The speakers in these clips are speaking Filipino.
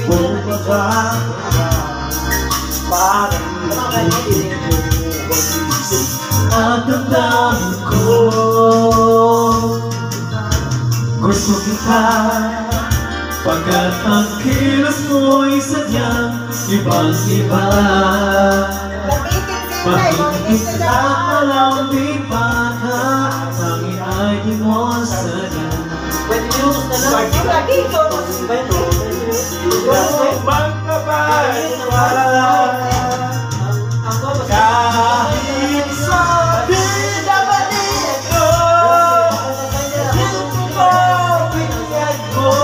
bumaba parang nakikinig mo mag-isip at damdamin ko. Gusto kita pagkat ang kilos mo'y sadyang ibang-iba. Pag-ibig ka alam di baka tangin ay di mo sadya. Kahit sabihin naman ito, hindi mo pinag mo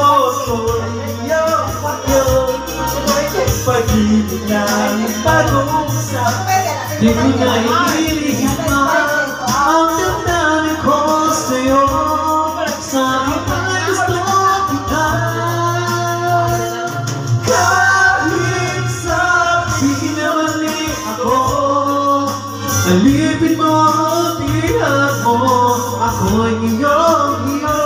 iyong pagyon. Pag-ibig ng pag-uusap, di ko na ililihim pa ang damdamin ko sa'yo. Sabi pa'y gusto kita, kahit sabihin na mali ako. Alipin mo, tihag mo, ako'y iyong-iyo.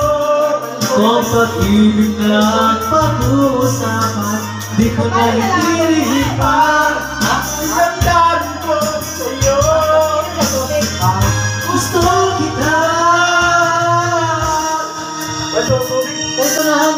Kung pag-ibig na at pag-uusapan, di ko na ililihim pa ang damdamin ko sa'yo. Gusto kita. Ito na,